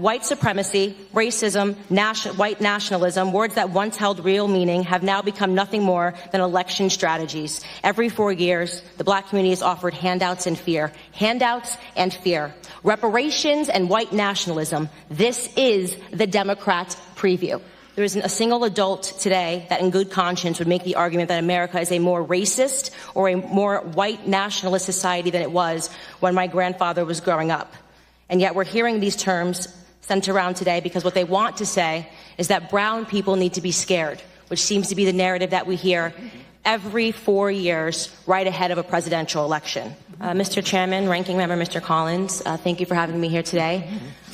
white supremacy, racism, white nationalism, words that once held real meaning, have now become nothing more than election strategies. Every 4 years, the black community is offered handouts and fear. Handouts and fear. Reparations and white nationalism. This is the Democrat preview. There isn't a single adult today that in good conscience would make the argument that America is a more racist or a more white nationalist society than it was when my grandfather was growing up. And yet we're hearing these terms sent around today because what they want to say is that brown people need to be scared, which seems to be the narrative that we hear every 4 years right ahead of a presidential election. Mr. Chairman, Ranking Member Mr. Collins, thank you for having me here today.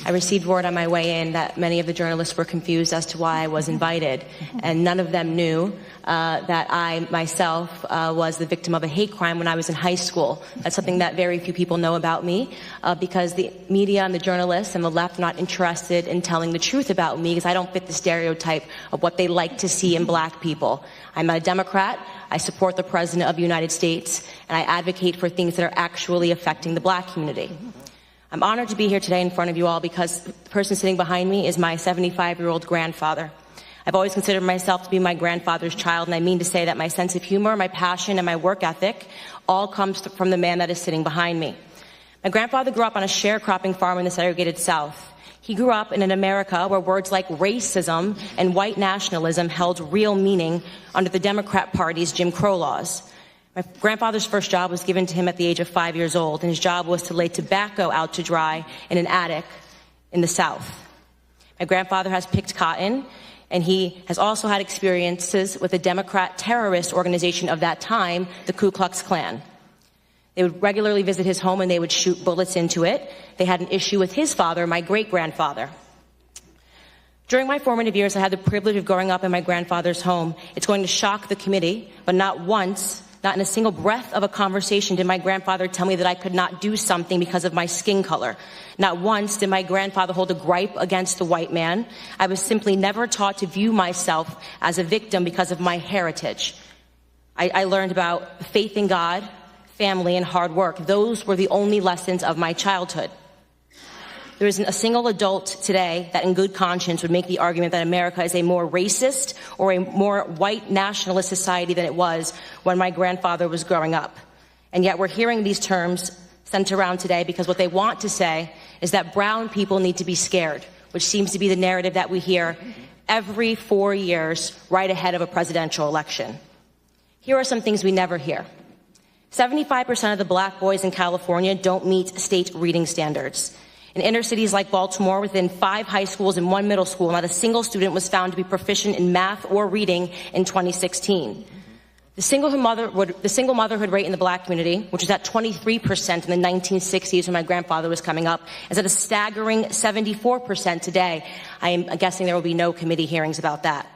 I received word on my way in that many of the journalists were confused as to why I was invited, and none of them knew that I myself was the victim of a hate crime when I was in high school. That's something that very few people know about me because the media and the journalists and the left are not interested in telling the truth about me because I don't fit the stereotype of what they like to see in black people. I'm a Democrat. I support the President of the United States, and I advocate for things that are actually affecting the black community. I'm honored to be here today in front of you all because the person sitting behind me is my 75-year-old grandfather. I've always considered myself to be my grandfather's child, and I mean to say that my sense of humor, my passion, and my work ethic all comes from the man that is sitting behind me. My grandfather grew up on a sharecropping farm in the segregated South. He grew up in an America where words like racism and white nationalism held real meaning under the Democrat Party's Jim Crow laws. My grandfather's first job was given to him at the age of 5 years old, and his job was to lay tobacco out to dry in an attic in the South. My grandfather has picked cotton, and he has also had experiences with a Democrat terrorist organization of that time, the Ku Klux Klan. They would regularly visit his home and they would shoot bullets into it. They had an issue with his father, my great-grandfather. During my formative years, I had the privilege of growing up in my grandfather's home. It's going to shock the committee, but not once, not in a single breath of a conversation did my grandfather tell me that I could not do something because of my skin color. Not once did my grandfather hold a gripe against the white man. I was simply never taught to view myself as a victim because of my heritage. I learned about faith in God, family, and hard work. Those were the only lessons of my childhood. There isn't a single adult today that in good conscience would make the argument that America is a more racist or a more white nationalist society than it was when my grandfather was growing up. And yet we're hearing these terms sent around today because what they want to say is that brown people need to be scared, which seems to be the narrative that we hear every 4 years right ahead of a presidential election. Here are some things we never hear. 75% of the black boys in California don't meet state reading standards. In inner cities like Baltimore, within 5 high schools and 1 middle school, not a single student was found to be proficient in math or reading in 2016. The single motherhood rate in the black community, which was at 23% in the 1960s when my grandfather was coming up, is at a staggering 74% today. I am guessing there will be no committee hearings about that.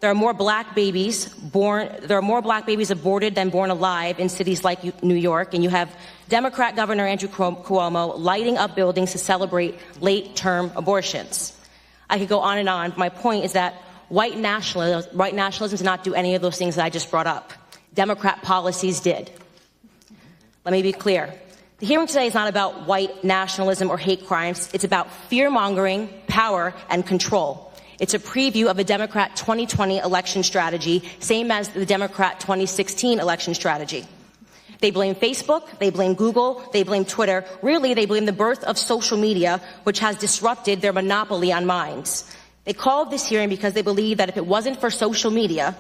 There are more black babies aborted than born alive in cities like New York, and you have Democrat Governor Andrew Cuomo lighting up buildings to celebrate late-term abortions. I could go on and on. My point is that white nationalism did not do any of those things that I just brought up. Democrat policies did. Let me be clear. The hearing today is not about white nationalism or hate crimes. It's about fear-mongering, power, and control. It's a preview of a Democrat 2020 election strategy, same as the Democrat 2016 election strategy. They blame Facebook, they blame Google, they blame Twitter. Really, they blame the birth of social media, which has disrupted their monopoly on minds. They called this hearing because they believe that if it wasn't for social media,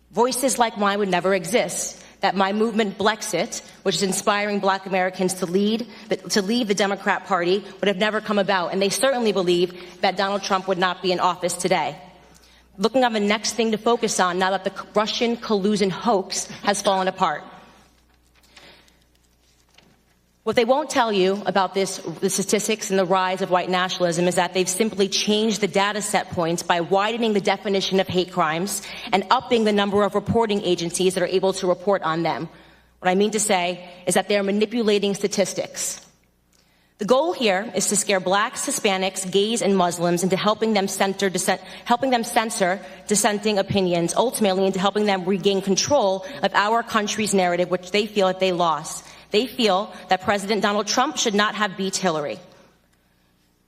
voices like mine would never exist. That my movement Blexit, which is inspiring black Americans to leave the Democrat Party, would have never come about. And they certainly believe that Donald Trump would not be in office today. Looking on the next thing to focus on now that the Russian collusion hoax has fallen apart. What they won't tell you about the statistics and the rise of white nationalism is that they've simply changed the data set points by widening the definition of hate crimes and upping the number of reporting agencies that are able to report on them. What I mean to say is that they're manipulating statistics. The goal here is to scare blacks, Hispanics, gays, and Muslims into helping them censor dissenting opinions, ultimately into helping them regain control of our country's narrative, which they feel that they lost. They feel that President Donald Trump should not have beat Hillary.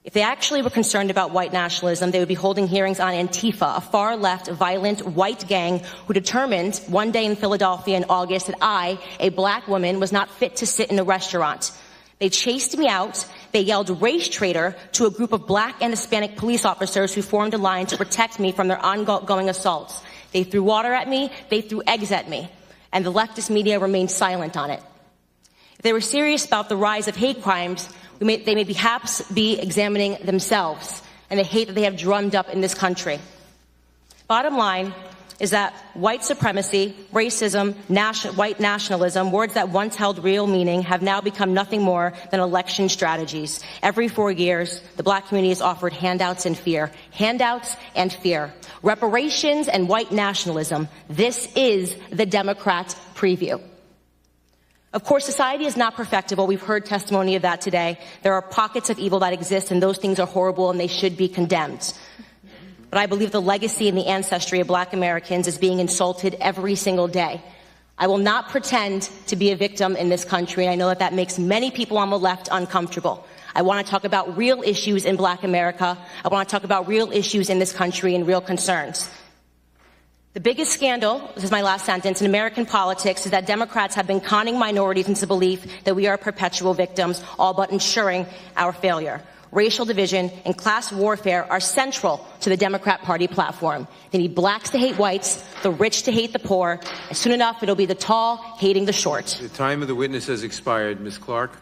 If they actually were concerned about white nationalism, they would be holding hearings on Antifa, a far-left, violent, white gang who determined one day in Philadelphia in August that I, a black woman, was not fit to sit in a restaurant. They chased me out. They yelled race traitor to a group of black and Hispanic police officers who formed a line to protect me from their ongoing assaults. They threw water at me. They threw eggs at me. And the leftist media remained silent on it. If they were serious about the rise of hate crimes, they may perhaps be examining themselves and the hate that they have drummed up in this country. Bottom line is that white supremacy, racism, white nationalism, words that once held real meaning, have now become nothing more than election strategies. Every 4 years, the black community is offered handouts and fear. Handouts and fear. Reparations and white nationalism. This is the Democrat preview. Of course, society is not perfectible. We've heard testimony of that today. There are pockets of evil that exist, and those things are horrible, and they should be condemned. But I believe the legacy and the ancestry of black Americans is being insulted every single day. I will not pretend to be a victim in this country, and I know that that makes many people on the left uncomfortable. I want to talk about real issues in black America. I want to talk about real issues in this country and real concerns. The biggest scandal, this is my last sentence, in American politics is that Democrats have been conning minorities into the belief that we are perpetual victims, all but ensuring our failure. Racial division and class warfare are central to the Democrat Party platform. They need blacks to hate whites, the rich to hate the poor, and soon enough it'll be the tall hating the short. The time of the witness has expired. Ms. Clark.